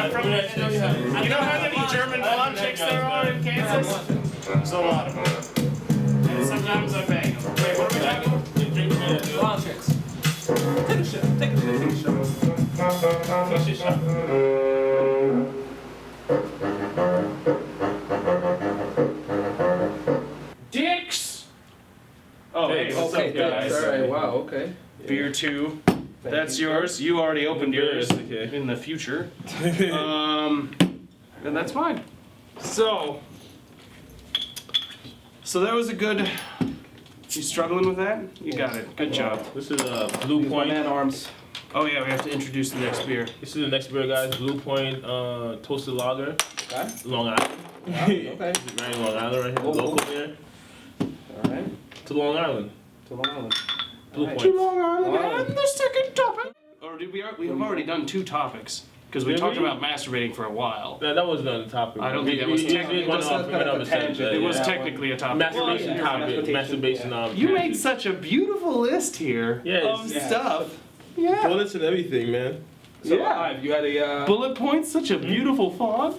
You know how many German blonde chicks there are in Kansas? There's a lot of them. And sometimes I bang them. Wait, what are we talking about? Blonde chicks. Take a shot. Take a shot. Dicks! Oh, hey, what's Okay, up, guys? alright, wow, okay. Beer 2. That's yours. You already opened yours in the future. And that's mine. So that was a good. You struggling with that? You got it. Good job. This is Blue Point. Man arms. Oh yeah, we have to introduce the next beer. This is the next beer, guys. Blue Point Toasted Lager. Okay. Long Island. Okay. This is very Long Island right here. Local beer. Alright. To Long Island. To Long Island. Blue Point. To Long Island. Long Island. And the second topic. Or did we have already done 2 topics. Because we Did talked we? about masturbating for a while. No, that wasn't on the topic. I don't think that was technically- It was It was technically a topic. masturbation topic. Masturbation. You made such a beautiful list here of Yeah. stuff. Yeah. bullets and everything, man. So, Yeah. Ive, you had a, Bullet points, such a beautiful font.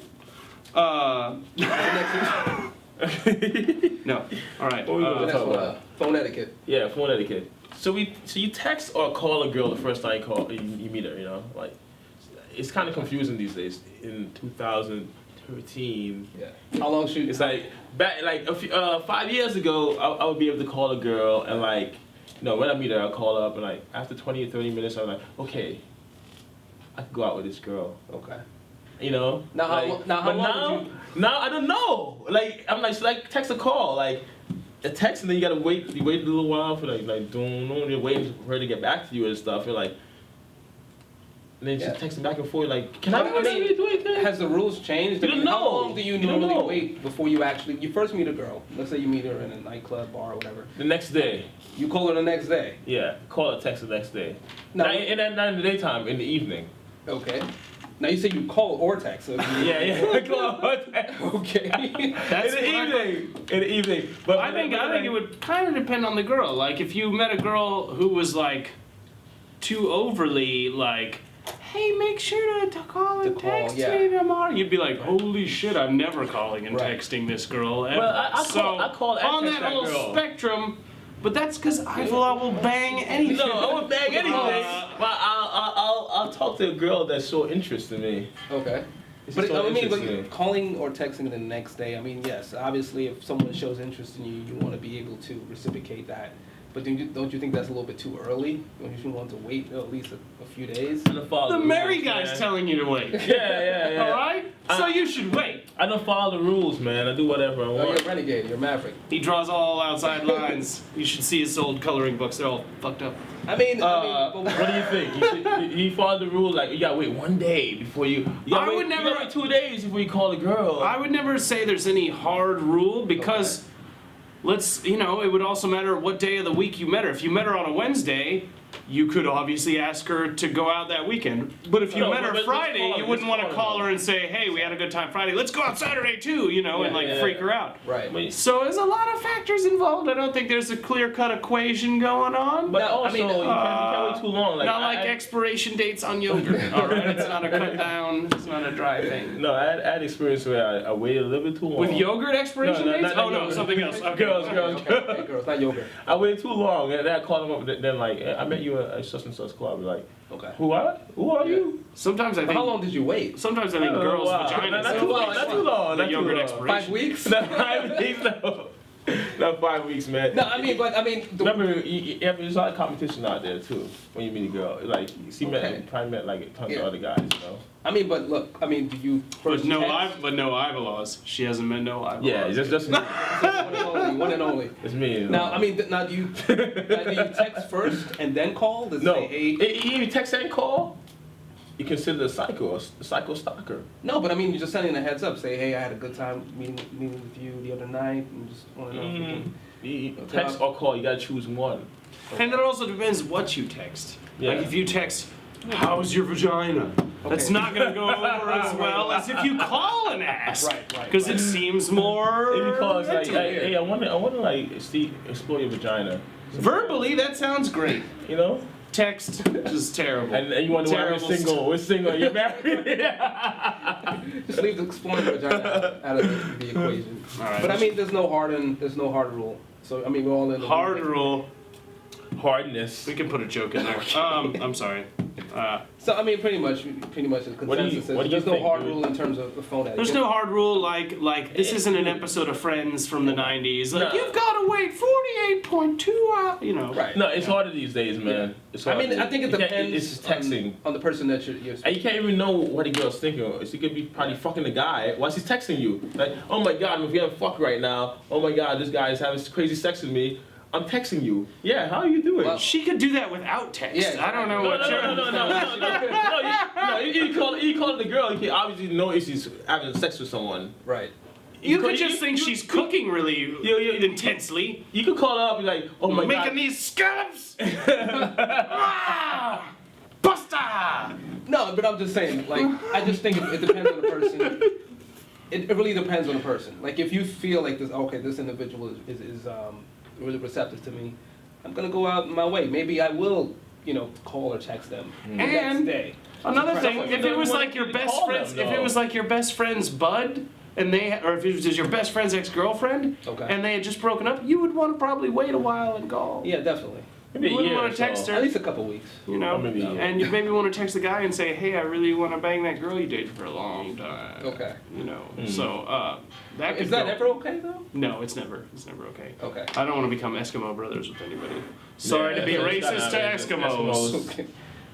No. All right. What we gonna next talk one, about? phone etiquette. Yeah, phone etiquette. So you text or call a girl the first time you meet her, you know? Like, it's kind of confusing these days. In 2013, Yeah. How long should it's like, back, like 5 years ago, I would be able to call a girl and like, you know, when I meet her, I'll call her up and like, after 20 or 30 minutes, I'm like, okay, I could go out with this girl. Okay. You know? Now, like, how long would you... Now I don't know. Like I'm like, so like text or call. Like a text and then you gotta wait. You wait a little while for like you're waiting for her to get back to you and stuff. You're like, and then she's texting back and forth. Like, can I do anything? Has the rules changed? You don't How know. long do you You don't normally know. wait before you first meet a girl? Let's say you meet her in a nightclub, bar, or whatever. The next day. You call her the next day. Yeah. Call or text the next day. No. Not in the daytime. In the evening. Okay. Now you say you call or text. So Yeah. Call or text. Okay. That's in the evening. In the evening. But I think it would kind of depend on the girl. Like if you met a girl who was like too overly like, hey, make sure to call and text me tomorrow. You'd be like, holy shit, I'm never calling and texting this girl ever. Well, I call and on text that whole girl. spectrum. But that's because I will bang anything. No, I would bang anything. But I'll talk to a girl that show interest in me. Okay. It's But so I mean, interesting. but calling or texting the next day, I mean, yes, obviously if someone shows interest in you, you want to be able to reciprocate that. But don't you think that's a little bit too early? Don't you want to wait at least a few days? The married guy's telling you to wait. Yeah. All right? So you should wait. I don't follow the rules, man. I do whatever I Oh, want. you're a renegade. You're a maverick. He draws all outside lines. You should see his old coloring books. They're all fucked up. I mean, What do you think? You follow the rule like you gotta wait 1 day before you. You gotta would never- You gotta wait 2 days before you call a girl. I would never say there's any hard rule because it would also matter what day of the week you met her. If you met her on a Wednesday, you could obviously ask her to go out that weekend. But if you met her let's Friday, call her. you wouldn't Let's want to call call her and say, hey, we had a good time Friday. Let's go out Saturday too, and freak her out. right. So there's a lot of factors involved. I don't think there's a clear-cut equation going on. But No, also, I mean, you can't wait too long. Not like expiration dates on yogurt. All right, it's not a cut down. It's not a dry thing. No, I had experience where I waited a little bit too long. With yogurt expiration No, dates? not Oh no, yogurt. something else. Okay. Girls. Okay, girls, not yogurt. I waited too long, and then I called them up. Then like, I met you at such and such club. Like, Okay. who are you? Sometimes I think. How long did you wait? Sometimes I think girls' Wow. vaginas. Not too long. Not too long. The Not too yogurt long. expiration. 5 weeks? Not 5 weeks. No. Not 5 weeks, man. No, I mean, Remember, there's a lot of competition out there too. When you meet a girl, like you probably met like tons of other guys, you know. I mean, but look, I mean, do you first But no text? laws. She hasn't met no Iva Yeah, laws. just me. One and only. It's me. You know. Now, I mean, do you text first and then call? Does it No. say, hey? You text and call. You consider a psycho stalker. No, but I mean, you're just sending a heads up. Say, hey, I had a good time meeting with you the other night, and just want to know if you can. Text or call, you gotta choose one. And it also depends what you text. Yeah. Like if you text, how's your vagina? That's not going to go over as well as if you call and ask. Right. Because it seems more. If you call, it's like, intimate. hey, I want to like explore your vagina. Verbally, that sounds great. You know? text, just terrible. And you wonder why we're single. You're married. Just leave the exploring vagina out of the equation. All right. But I mean, there's no hard rule. So I mean, we're all in the hard rule. Hardness. We can put a joke in there. I'm sorry. So I mean, pretty much the consensus is there's no hard rule in terms of the phone etiquette. There's no hard rule like this isn't an episode of Friends from the 90s. Like, you've got to wait 48.2 hours, you know. Right. No, it's harder these days, man. Yeah. It's harder. I mean, I think it depends it's texting. on the person that you're And you can't even know what the girl's thinking. She could be probably fucking the guy while she's texting you. Like, oh my God, if we have fuck right now, oh my God, this guy is having crazy sex with me. I'm texting you. Yeah, how are you doing? Well, she could do that without text. Yeah, I don't know what You call the girl. You can obviously know if she's having sex with someone. Right. You could just think she's cooking really intensely. You could call her up and be like, oh my God. Making these scallops. Buster. No, but I'm just saying, like, I just think it depends on the person. It really depends on the person. Like, if you feel like this individual is really receptive to me, I'm gonna go out my way. Maybe I will, call or text them the next day. Another thing, if it was like your best friend's bud, or if it was your best friend's ex-girlfriend, and they had just broken up, you would want to probably wait a while and call. Yeah, definitely. You wouldn't want to text her. At least a couple weeks. And you maybe want to text the guy and say, hey, I really want to bang that girl you dated for a long time. Okay. So that is that ever okay though? No, it's never okay. Okay. I don't want to become Eskimo brothers with anybody. Sorry to be racist to Eskimos. Okay.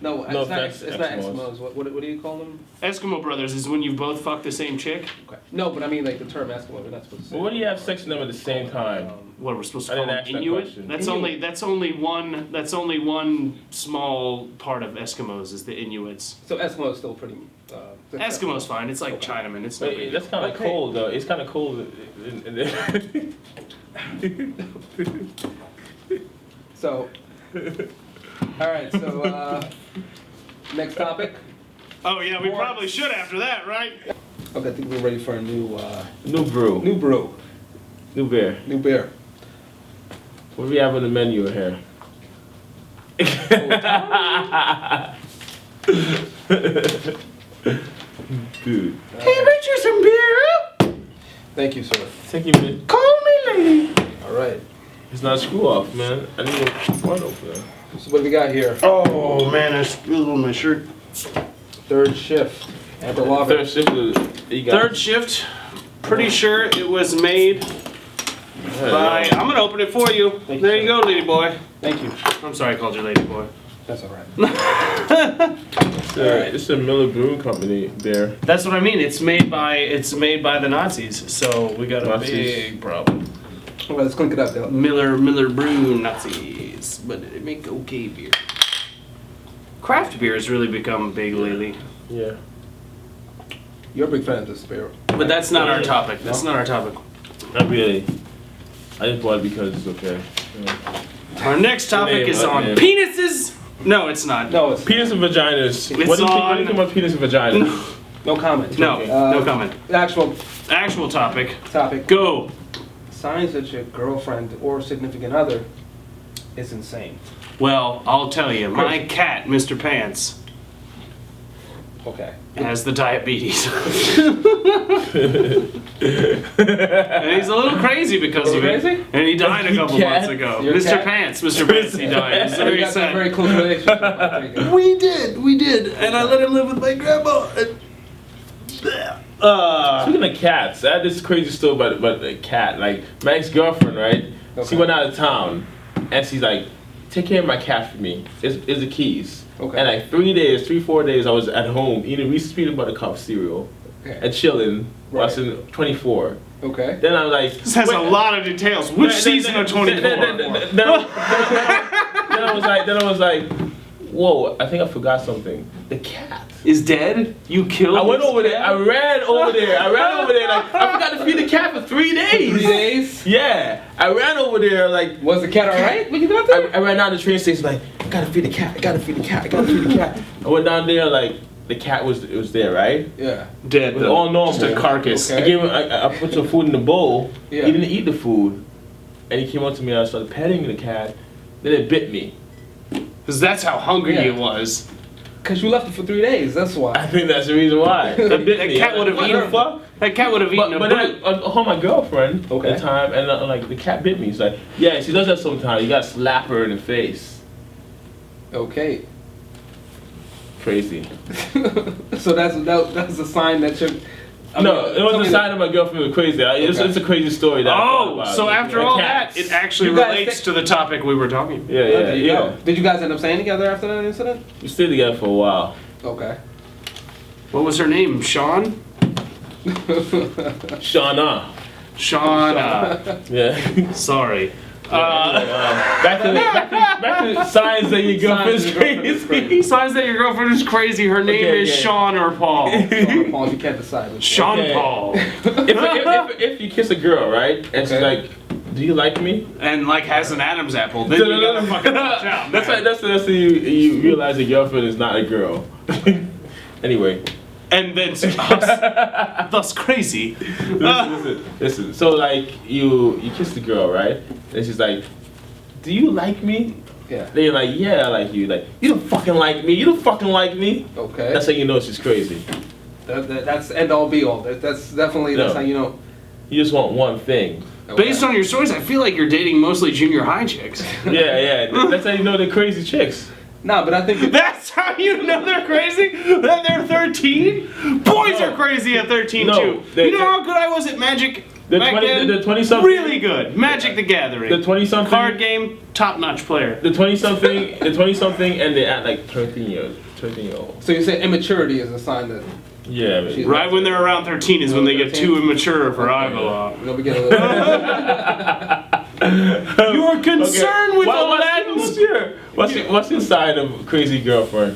No, it's not Eskimos. What do you call them? Eskimo brothers is when you both fuck the same chick. Okay. No, but I mean like the term Eskimo. We're not supposed to say. Well, what do you have sex with them at the same time? What we're supposed to call them? Inuit. That's only one small part of Eskimos is the Inuits. So Eskimo is still pretty. Eskimo's fine. It's like Chinaman. It's no big that's kind of cold though. It's kind of cold. So. All right. So next topic. Oh yeah, we probably should after that, right? Okay, I think we're ready for a new brew. New brew. New beer. New beer. What do we have on the menu here? Dude. Hey, bet you some beer. Thank you, sir. Thank you, man. Call me lady. All right. It's not a screw off, man. I need a one opener. So what do we got here? Oh man, I spilled on my shirt. Third shift. Third shift. Third shift. Pretty sure it was made by. I'm gonna open it for you. There you go, lady boy. Thank you. I'm sorry I called you lady boy. That's all right. It's a Miller Brewing Company beer. That's what I mean. It's made by the Nazis, so we got a big problem. All right, let's clink it up, Dale. Miller Brew Nazis, but they make okay beer. Craft beer has really become big lately. Yeah. You're a big fan of this beer. But that's not our topic. That's not our topic. Not really. I just bought it because it's okay. Yeah. Our next topic is on penises. No, it's not. No, it's penis and vaginas. It's What do you think about penis and vaginas? no comment. No, no comment. Actual topic. Go. Signs that your girlfriend or significant other is insane. Well, I'll tell you, my cat, Mr. Pants, has the diabetes. And he's a little crazy because of it. And he died a couple months ago. Mr. Pants, he died. So we got a very close relationship. We did. And I let him live with my grandma. Speaking of cats, I had this crazy story about a cat. Like, my ex-girlfriend, right? She went out of town, and she's like, take care of my cat for me. It's the keys. And like 3-4 days, I was at home eating Reese's Peanut Butter Cup cereal and chilling, watching 24. Then I'm like... This has a lot of details. Which season of 24? Then I was like, whoa, I think I forgot something. The cat is dead? You killed it? I went over there. I ran over there. Like, I forgot to feed the cat for 3 days. 3 days? Yeah. I ran over there like... Was the cat alright when you got there? I ran down the train station like, I gotta feed the cat. I went down there like, the cat was there, right? Yeah. Dead. It was all normal. Just a carcass. I put some food in the bowl. Yeah. He didn't eat the food. And he came up to me and I started petting the cat. Then it bit me. Because that's how hungry Yeah. he was. Because you left it for 3 days, that's I why. think that's the reason why. That cat would have What eaten. the fuck? That cat would have eaten But a then boot. I called my girlfriend Okay. at the time, and like the cat bit me. It's like, yeah, she does that sometimes. You gotta slap her in the face. Okay. Crazy. So that's a sign that you're... No, it wasn't a sign of my girlfriend was crazy. It's a crazy story. That I thought Oh, about. so after The all cats. that, it actually You guys relates think- to the topic we were talking about. Yeah, There you yeah. go. Did you guys end up staying together after that incident? We stayed together for a while. Okay. What was her name? Shauna? Shauna. Shauna. Yeah. Sorry. Back to signs that your girlfriend's Signs that your girlfriend is crazy. Signs that your girlfriend is crazy. Her name Okay, is yeah. Sean or Paul. Sean Paul, you can't decide. which Sean Okay. Paul. If you kiss a girl, right, and she's Okay. like, "Do you like me?" And like has an Adam's apple. Then you gotta fucking watch out. That's man. like that's you realize your girlfriend is not a girl. Anyway, And then thus crazy. listen. So like you kiss the girl, right? And she's like, "Do you like me?" Yeah. Then you're like, "Yeah, I like you." Like, "You don't fucking like me. You don't fucking like me." Okay. That's how you know she's crazy. That's end all be all. That's definitely that's No. how you know. You just want one thing. Based on your stories, I feel like you're dating mostly junior high chicks. Yeah. That's how you know they're crazy chicks. Nah, but I think That's how you know they're crazy? That they're 13? Boys are crazy at 13 No, too. they- You know how good I was at Magic The back 20 then? the 20-something. Really good. Magic the Gathering. The 20-something. Card game, top-notch player. The 20-something, and they act like 13-year-olds. so. You say immaturity is a sign that Yeah, man. She's- Right when they're around 13 is when they get 13? too immature for Iowa. you know we get a little. You're concerned with What's your side of crazy girlfriend?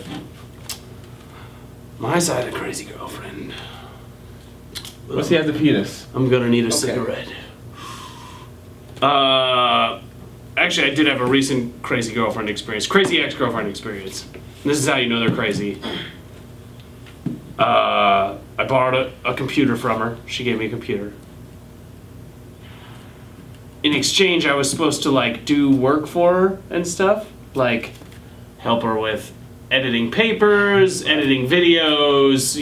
My side of crazy girlfriend. What's he has the penis? I'm gonna need a Okay. cigarette. Actually, I did have a recent crazy girlfriend experience. Crazy ex-girlfriend experience. This is how you know they're crazy. I borrowed a computer from her. She gave me a computer. In exchange, I was supposed to like do work for her and stuff, like help her with editing papers, editing videos,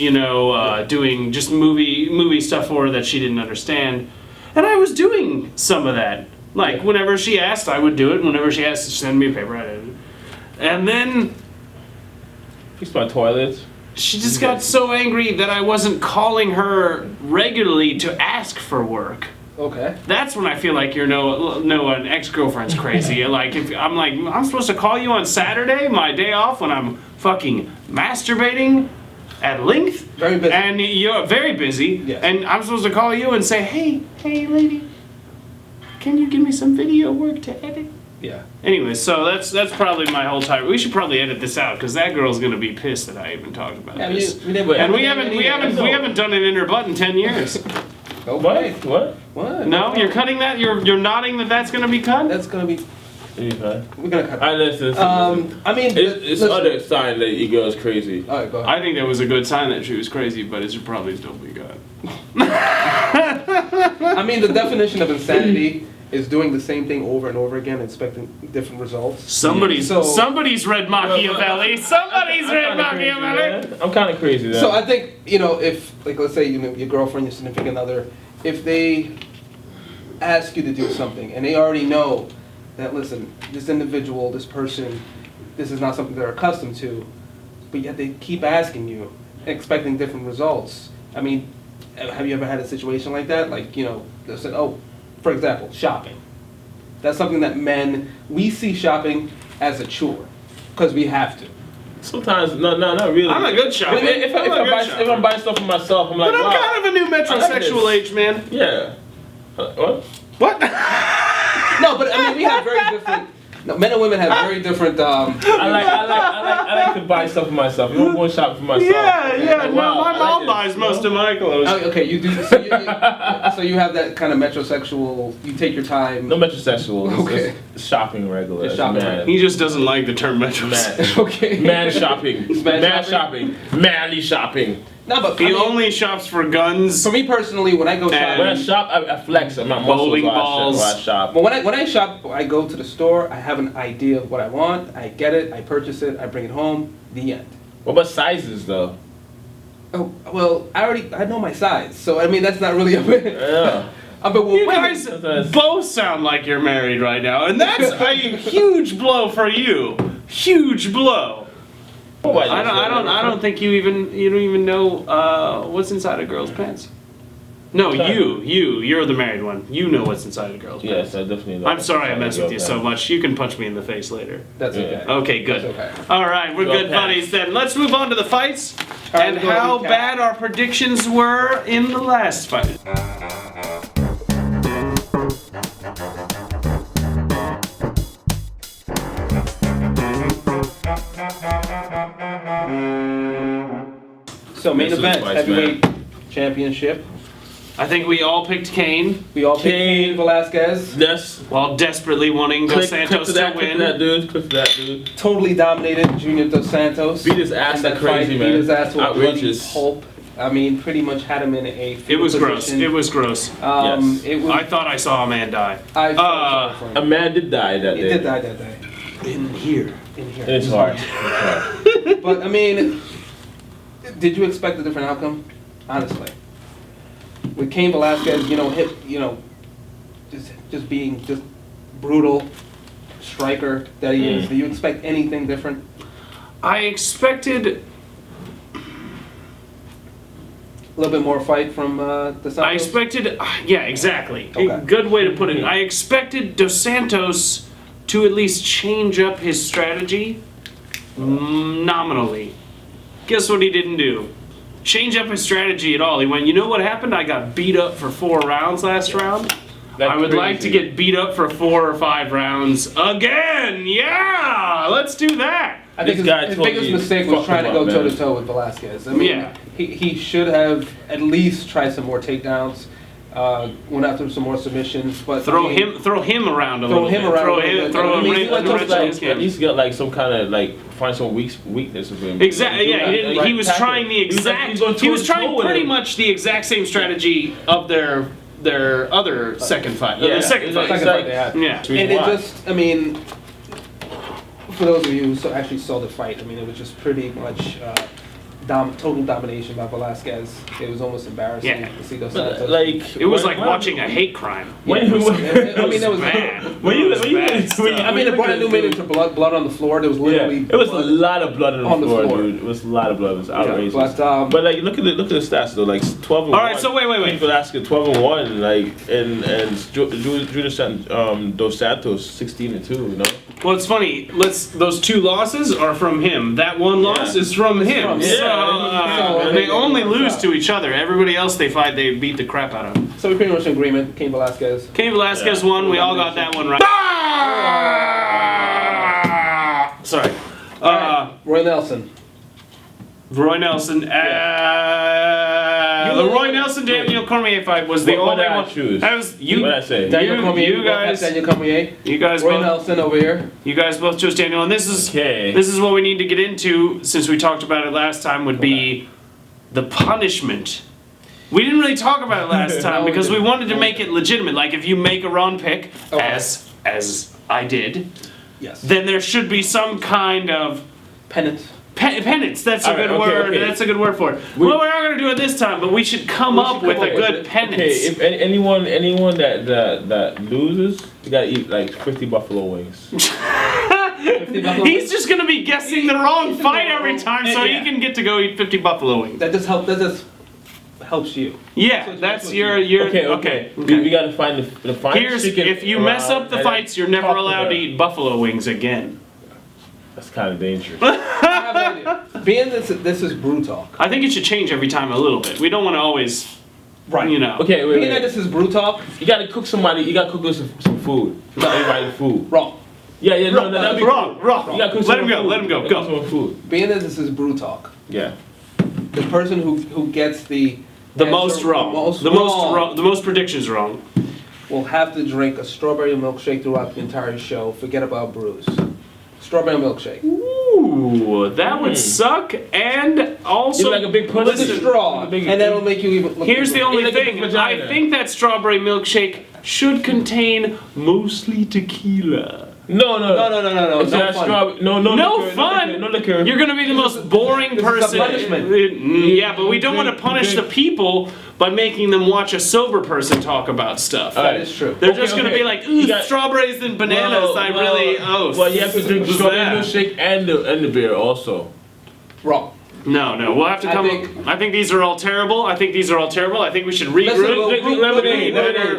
doing just movie stuff for her that she didn't understand. And I was doing some of that. Like whenever she asked, I would do it. Whenever she asked to send me a paper, I did it. And then Fix my toilets. she just got so angry that I wasn't calling her regularly to ask for work. Okay. That's when I feel like an ex-girlfriend's crazy. Like if I'm supposed to call you on Saturday, my day off, when I'm fucking masturbating at length. Very busy. And you're very busy. Yes. And I'm supposed to call you and say, hey lady, can you give me some video work to edit? Yeah. Anyway, so that's probably my whole time. We should probably edit this out because that girl's gonna be pissed that I even talked about Yeah, this. we never. And we haven't done it in her butt in 10 years. Okay. What? What? No, you're cutting that. You're nodding that that's gonna be cut. That's gonna be. Okay. We're gonna cut. Alright, listen. I mean, It's listen. other sign that your girl's crazy. All right, go ahead. I think that was a good sign that she was crazy, but it should probably still be cut. I mean, the definition of insanity is doing the same thing over and over again, expecting different results. Somebody's read Machiavelli. I'm Somebody's read kinda crazy, Machiavelli. man. I'm kind of crazy. Then. So I think if like let's say your girlfriend, your significant other, if they ask you to do something and they already know that listen, this individual, this person, this is not something they're accustomed to, but yet they keep asking you, expecting different results. I mean, have you ever had a situation like that? Like they said, oh, for example, shopping. That's something that we see shopping as a chore because we have to. Sometimes, no, not really. I'm a good shopper. If I'm buying stuff for myself, I'm like, But I'm wow. kind of a new metrosexual this. age man. Yeah. What? What? No, but I mean, we have very different. No, men and women have very different. I like to buy stuff for myself. I'm going shopping for myself. Yeah. Like, No, wow, my I mom like buys this, most of my clothes. Okay, you do. So So you have that kind of metrosexual. You take your time. No metrosexual. Okay. It's shopping regular. It's shopping man. He just doesn't like the term metrosexual. Okay. Man shopping. Man shopping. Manly shopping. No, but He only shops for guns. For me personally, when I go shopping, When I shop, I flex. I'm not Bowling balls. While I shop. But when I shop, I go to the store. I have an idea of what I want. I get it. I purchase it. I bring it home. The end. What about sizes though? Oh well, I know my size, so I mean that's not really a bit. Yeah. But well, You wait a guys minute. both sound like you're married right now, and that's a huge blow for you. Huge blow. I don't think you don't even know what's inside a girl's pants. No, you're the married one. You know what's inside a girl's pants. Yes, I definitely know. I'm sorry I messed with you so much. You can punch me in the face later. That's okay. Okay, good. That's okay. All right, we're good buddies then. Let's move on to the fights and we'll go how recap. bad our predictions were in the last fight. So main This is event, twice, heavyweight championship. I think we all picked Kane We all picked Cain Velasquez. Yes. while desperately wanting Dos Santos to Click win. to that dude. Click to that dude. Totally dominated Junior Dos Santos. Beat his ass And like that fight, crazy, man. Beat his ass to a bloody Outrageous. pulp. I mean, pretty much had him in a. It was fetal gross. position. It was gross. Yes. It was. I thought I saw a man die. I felt sorry for him. A man did die that He day. did die that day. In here. In here. It's hard. It's hard. But I mean, did you expect a different outcome? Honestly, with Cain Velasquez, just being just brutal striker that he is. Do you expect anything different? I expected. A little bit more fight from Dos Santos? I expected. Yeah, exactly. Okay. Good way to put it. I expected Dos Santos to at least change up his strategy nominally. Guess what he didn't do? Change up his strategy at all. He went, you know what happened? I got beat up for 4 rounds last round. I would like to get beat up for 4 or 5 rounds again. Yeah, let's do that. I think This guy his totally biggest mistake was fucked trying to him go up, toe man. to toe with Velasquez. I mean, Yeah. he should have at least tried some more takedowns. Went after some more submissions, but Throw I mean, him around a Throw little him bit. around Throw a little him. bit. Throw I mean, he him. went Right to in his At least get like some kind of find some weakness with him. Exactly. Yeah, he was tackle. trying the exact. He's going He was toe to toe trying with pretty him. much the exact same strategy of their other second fight. Yeah, The second it's fight. like- second fight they had. Yeah. And it just, I mean, for those of you who actually saw the fight, I mean, it was just pretty much total domination by Velasquez. It was almost embarrassing Yeah. to see Dos But, Santos. like It was when- like watching a hate crime. When I mean, that was bad. When you- It was when you- bad when you- stuff. I mean, it brought a new minute to blood on the floor. There was Yeah, literally it was a blood. lot of blood on on the the floor, floor. dude. It was a lot of blood. It was outrageous. But, like, look at the stats though. Like 12 and All 1. right, so wait. Velasquez 12 and 1. Like and Junior Dos Santos 16 and 2. You know. Well, it's funny. Those 2 losses are from him. That one loss is from him. from him. So, Yeah. they only lose to each other. Everybody else they fight, they beat the crap out of them. So we're pretty much in agreement. Cain Velasquez. Cain Velasquez won. We all got that one right. Sorry. Roy Nelson. Roy Nelson. The Roy Nelson Daniel Cormier fight was the What only did I one. choose? That was you. What did I say? Daniel Cormier. You guys. Daniel Cormier. You guys Roy both. Nelson over here. You guys both chose Daniel, and this Okay. is what we need to get into since we talked about it last time. Would be the punishment. We didn't really talk about it last time No, we because we didn't. wanted to make it legitimate. Like if you make a wrong pick, Okay. as I did, Yes. then there should be some kind of Pennant. penance. That's a All right, good okay, word. okay. That's a good word for it. Well, we're not gonna do it this time, but we should come up with a good penance. Okay, if anyone that loses, you gotta eat like 50 buffalo wings. He's just gonna be guessing the wrong fight every time, so Yeah. he can get to go eat 50 buffalo wings. That just helps you. Yeah, that's your Okay. We gotta find the finest chicken. If you mess around up the and fights, you're never talk allowed to her. eat buffalo wings again. That's kind of dangerous. I have an idea. Being this is Brew Talk. I think it should change every time a little bit. We don't want to always, you know. Okay, wait, Being that wait. this is Brew Talk, You gotta cook somebody. You gotta cook us some food. You gotta everybody food. wrong. Yeah, no, that'd be Wrong. You gotta cook Let him some go. food. Let him go. You gotta cook Go. some food. Being that this is Brew Talk, Yeah. the person who gets the The Answer most wrong. The most predictions wrong. We'll have to drink a strawberry milkshake throughout the entire show. Forget about brews. Strawberry milkshake. Ooh, that would suck. And also, like a big push With a straw, and that'll make you even. Look here's the even- only Like a thing. vagina. I think that strawberry milkshake should contain mostly tequila. No. No. It's No not fun. strawberry. No No liquor, fun. No liquor. You're gonna be the most boring this is a person. punishment. Yeah, but we don't want to punish the people by making them watch a sober person talk about stuff. All That right. is true. They're Okay, just gonna okay. be like, You ooh, got- strawberries and bananas. Well, you have to drink the strawberry milkshake and the beer also. Wrong. No, we'll have to come. I think these are all terrible. I think we should Listen, regroup. Drink lemonade.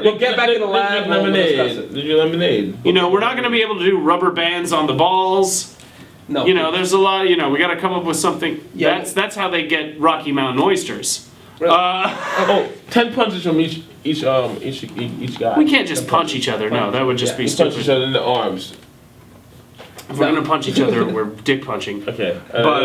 We'll get back in the lab. Drink We'll discuss it. Drink lemonade. You know, we're not gonna be able to do rubber bands on the balls. No. You know, there's a lot. You know, we got to come up with something. Yeah. That's how they get Rocky Mountain oysters. Really? Oh, 10 punches from each guy. We can't just punch each other. No, that would just be We punch each stupid. other in the arms. If we're gonna punch each other, we're dick punching. Okay. But,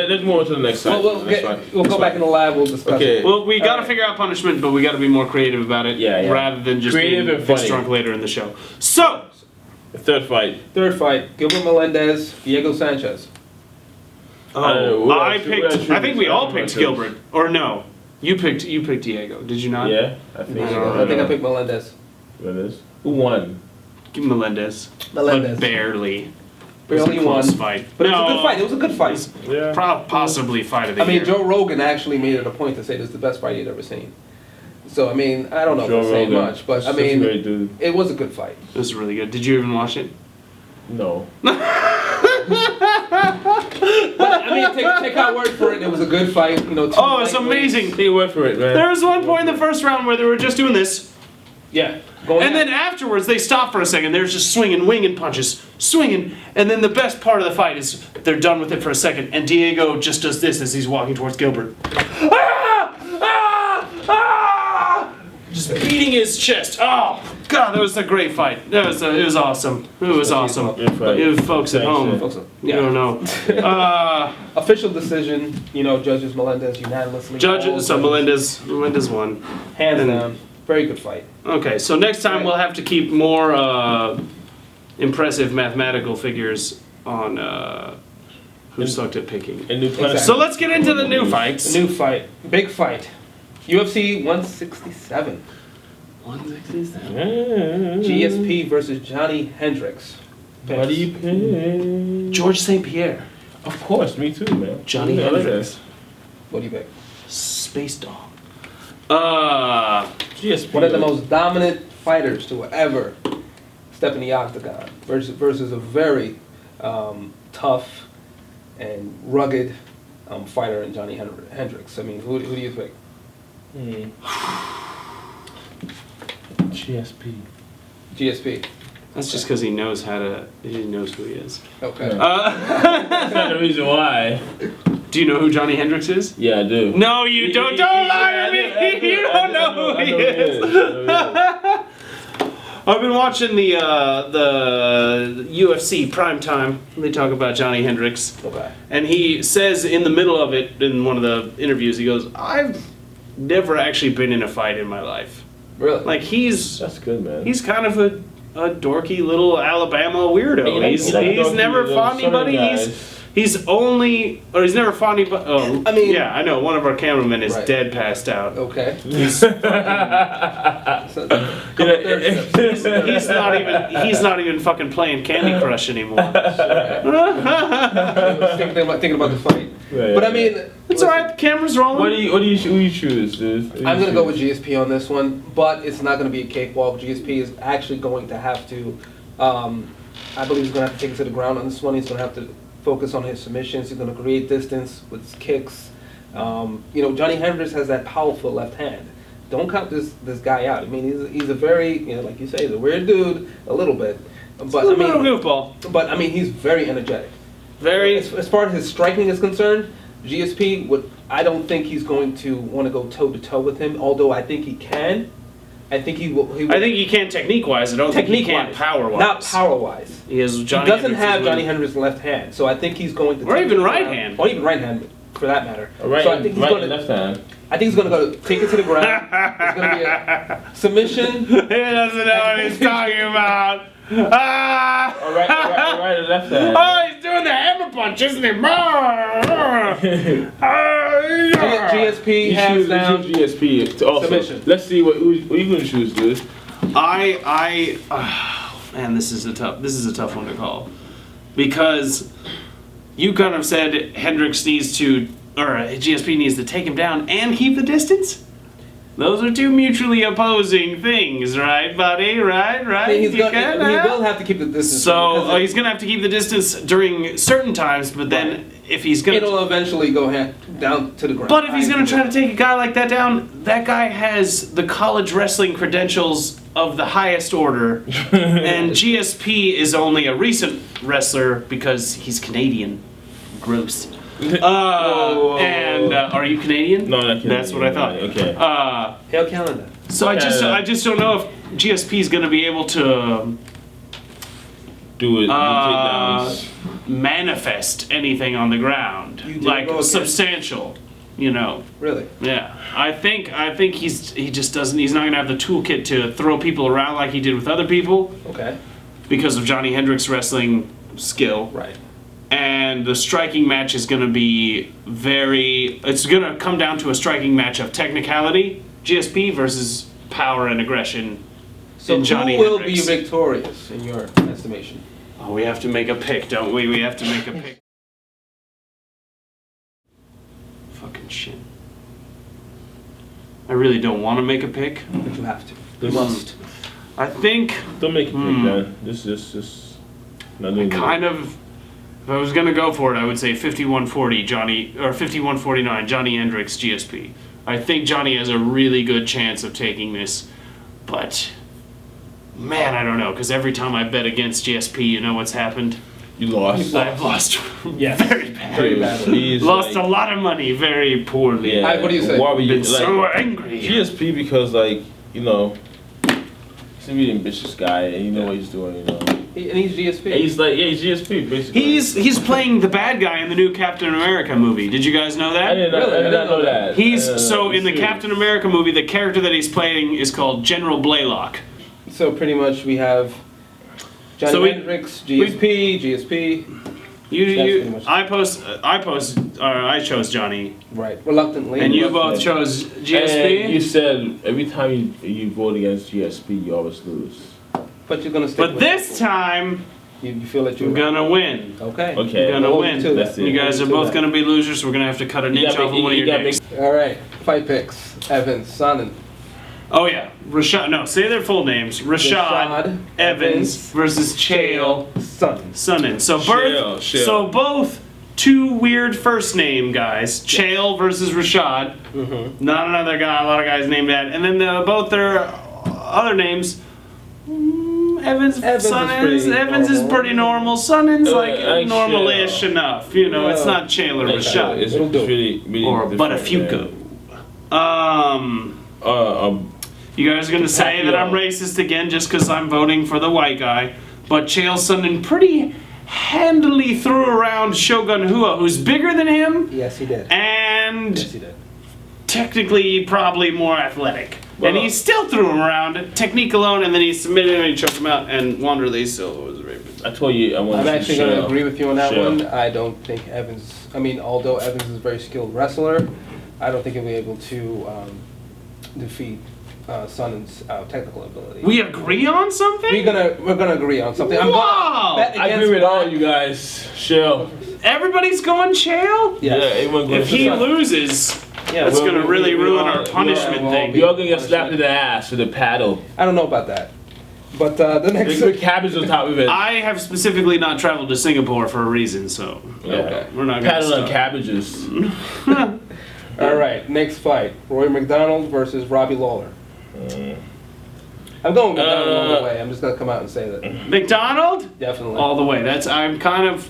let's move on to the next slide. We'll go back in the lab. We'll discuss Okay. it. Well, we got to Alright. figure out punishment, but we got to be more creative about it. Yeah. Rather than just Creative being and funny. drunk later in the show. So, The third fight. Third fight: Gilbert Melendez, Diego Sanchez. I picked. I think we all picked choose. Gilbert. Or no, you picked Diego. Did you not? Yeah, I think I think I picked Melendez. Who won? Melendez. Melendez. But barely. It was a Barely close won. fight. But it was a good fight. It was a good fight. Yeah. Possibly fight of the I mean, year. Joe Rogan actually made it a point to say this is the best fight he'd ever seen. So I mean, I don't know Joe if I'm saying Rogan. much, but I Such a mean, great dude. it was a good fight. It was really good. Did you even watch it? No. But I mean, take our word for it. It was a good fight. You know. Two Oh, it's lightweights. amazing. Take a word for it, man. There was one point in the first round where they were just doing this. Yeah. Going And then afterwards, they stopped for a second. They were just swinging, winging punches, swinging. And then the best part of the fight is they're done with it for a second, and Diego just does this as he's walking towards Gilbert. Ah! Ah! Ah! Just beating his chest. Oh, God, that was a great fight. It was awesome. It was awesome. Good fight. You folks at home, Folks, you don't know. Official decision. You know, judges Melendez unanimously. Judges, so Melendez won. Hands and- down. Very good fight. Okay, so next time we'll have to keep more impressive mathematical figures on who sucked at picking. A new planet. So let's get into the new fights. New fight. Big fight. UFC 167. 167. GSP versus Johnny Hendricks. What do you pick? George St. Pierre. Of course, me too, man. Johnny I like Hendricks. What do you pick? Space Dog. that. GSP. One of the most dominant fighters to ever step in the octagon versus a very tough and rugged fighter in Johnny Hendricks. I mean, who do you pick? GSP. GSP. That's just because he knows he knows who he is. Okay. That's not the reason why. Do you know who Johnny Hendricks is? Yeah, I do. No, you don't. Don't lie to me. You don't know who he is. I've been watching the UFC primetime. They talk about Johnny Hendricks. Okay. And he says in the middle of it, in one of the interviews, he goes, I've never actually been in a fight in my life. Really? Like, That's good, man. he's kind of a dorky little Alabama weirdo. He's never fought anybody. He's never fought anybody. Oh, I mean- yeah, I know. One of our cameramen is Right. dead passed out. Okay. He's, So, couple third steps. he's not even fucking playing Candy Crush anymore. thinking about the fight. Right, But I mean, It's alright, the camera's rolling. Who do you choose, dude? I'm gonna go with GSP on this one, but it's not gonna be a cakewalk. GSP is actually going to have to, I believe he's gonna have to take it to the ground on this one. He's gonna have to focus on his submissions. He's gonna create distance with his kicks. You know, Johnny Hendricks has that powerful left hand. Don't count this guy out. I mean, he's a very, you know, like you say, he's a weird dude, a little bit. But I little mean, goofball. but I mean, he's very energetic. Very. As far as his striking is concerned, GSP I don't think he's going to want to go toe to toe with him. Although I think he can. I think he will. I think he can technique-wise. I don't think he can power-wise. Not power-wise. He has Johnny He doesn't Hendricks' have Johnny move. Hendricks' left hand, so I think he's going to. Or take even it right around. hand. Or even right hand. for that matter. Right, so I think he's right gonna, left hand. I think he's going to go take it to the ground. It's going to be a submission. He doesn't know what he's talking about. Ah! All right, and left hand. Oh, he's doing the hammer punch, isn't he? GSP hands down. GSP. Also, Submission. let's see what you going to choose, dude. Man, this is a tough one to call, because you kind of said Hendricks needs to, or GSP needs to take him down and keep the distance. Those are two mutually opposing things, right, buddy? Right? He will have to keep the distance. So he's gonna have to keep the distance during certain times, but then if he's gonna, it'll eventually go down to the ground. But if he's gonna try to take a guy like that down, that guy has the college wrestling credentials of the highest order, and GSP is only a recent wrestler because he's Canadian. Gross. Are you Canadian? No, not Canadian. That's what I thought. Okay. Hail Canada. So I just don't know if GSP is gonna be able to do takedowns. manifest anything on the ground, like substantial. You know. Really? Yeah. I think he just doesn't. He's not gonna have the toolkit to throw people around like he did with other people. Okay. Because of Johnny Hendricks' wrestling skill. Right. And the striking match is going to be it's going to come down to a striking match of technicality, GSP versus power and aggression in Johnny Hendricks. Who will Hendricks. be victorious in your estimation? Oh, we have to make a pick, don't we? We have to make a pick. Fucking shit. I really don't want to make a pick. But you have to. You must. I think... Don't make a pick, man. This kind of... If I was gonna go for it, I would say 51-40 Johnny, or 51-49 Johnny Hendricks GSP. I think Johnny has a really good chance of taking this, but man, I don't know, because every time I bet against GSP, you know what's happened? You lost. I've lost very bad. Very badly. Lost a lot of money very poorly. Yeah. What do you say? Why were you Been so angry. GSP because he's a really ambitious guy and you know what he's doing, And he's GSP. And he's GSP basically. He's playing the bad guy in the new Captain America movie. Did you guys know that? I did not know that. In the Captain America movie, the character that he's playing is called General Blaylock. So pretty much we have Johnny Hendricks, GSP. I chose Johnny. Right, reluctantly. And you both chose GSP? And you said every time you vote against GSP, you always lose. But you're gonna stick But with this time, you feel that you're gonna win. Okay. You're gonna win. That's it. You guys are both gonna be losers. We're gonna have to cut an inch off of one of your dicks. All right, fight picks. Evans, Sonnen. Oh yeah, Rashad. No, say their full names. Rashad Evans versus Chael Sonnen. So both two weird first name guys. Chael versus Rashad. Mm-hmm. Not another guy. A lot of guys named that. And then both their other names. Evans is pretty normal. Sonnen's normal-ish enough. It's not Chael or Rashad. It's really or Buttafuoco. You guys are gonna say that I'm racist again just because I'm voting for the white guy, but Chael Sonnen pretty handily threw around Shogun Rua, who's bigger than him. Yes, he did. And technically probably more athletic. And he still threw him around, technique alone, and then he submitted him and he choked him out, and Wanderlei Silva was raped. I told you I wanted I'm actually going to agree with you on that one. Sure. I don't think although Evans is a very skilled wrestler, I don't think he'll be able to defeat Sonnen's technical ability. We agree on something? We're gonna agree on something. Wow! I agree with all you guys. Chill. Everybody's going Chael? Yes. Yeah, everyone goes If he loses, that's going to really ruin our punishment thing. We're all going to get slapped in the ass with a paddle. I don't know about that. But the next... With cabbage on top of it. I have specifically not traveled to Singapore for a reason, so okay. We're not going to paddle on cabbages. All right, next fight. Rory McDonald versus Robbie Lawler. I'm going McDonald all the way. I'm just going to come out and say that. McDonald? Definitely. All the way. I'm kind of...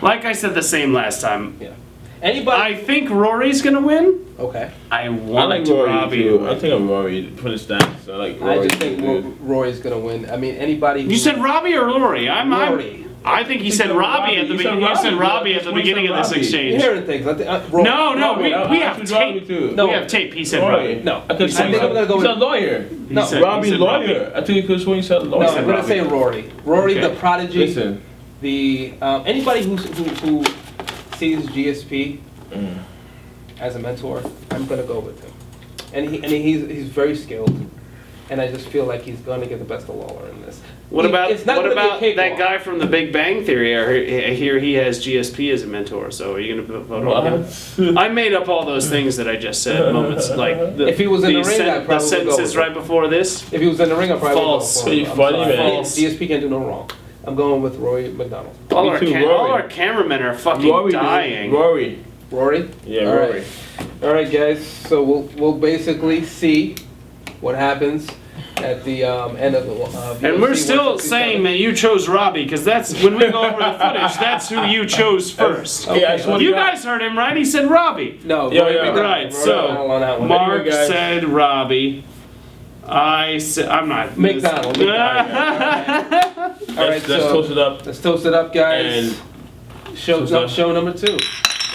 Like I said the same last time. Yeah. Anybody? I think Rory's going to win. Okay. I want Robbie too. I think I'm Rory for the stats. I like Rory. I just think Rory's going to win. I mean, anybody... You said Robbie or Rory? Rory. I think he said Robbie at the beginning. You said Robbie at the beginning of this You're exchange. hearing things. No, we have tape. No. We have tape. He said Robbie. No. I think I'm gonna go He's with a lawyer. No, Robbie lawyer. I think because when you said lawyer. No, I'm gonna say Rory. Rory, Okay. the prodigy. Listen. The anybody who sees GSP as a mentor, I'm gonna go with him. And he's very skilled, and I just feel like he's gonna get the best of Lawler in this. What about that that guy from The Big Bang Theory? I hear he has GSP as a mentor. So are you gonna vote on him? I made up all those things that I just said moments like if he was in the ring, I'd probably the sentences right before this. If he was in the ring, I'd probably False. go for him. Are you funny, man? False. GSP can't do no wrong. I'm going with Rory McDonald. All Rory. our cameramen are fucking dying. Rory. Rory? Yeah, All Rory. right. All right, guys. So we'll basically see what happens at the end of the. And we're still 167. saying that you chose Robbie because that's when we go over the footage. That's who you chose first. Okay. Yeah, I just want You guys heard him, right? He said Robbie. No. Yeah, Rory yeah. McDonald. Right. Rory So McDonald on that one. Mark Anyway, guys. said Robbie. I said I'm not. McDonald. All right. Let's toast it up. Let's toast it up, guys. And Show number 2.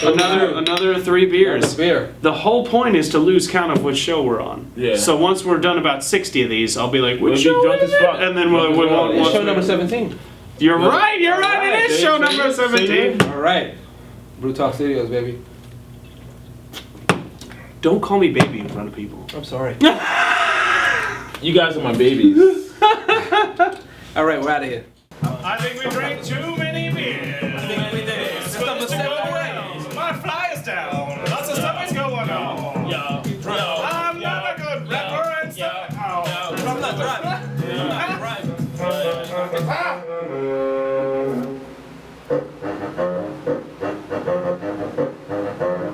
Another 3 beers. Beer. The whole point is to lose count of which show we're on. Yeah. So once we're done about 60 of these, I'll be like, which We'll be show drunk is as it? fuck. And then we'll It's once show we- number 17. You're right. It Alright, is show number 17. All right. Brew Talk Studios, baby. Don't call me baby in front of people. I'm sorry. You guys are my babies. All right, we're out of here. I think we drank too many beers. My fly is down. Lots of stuff is going on.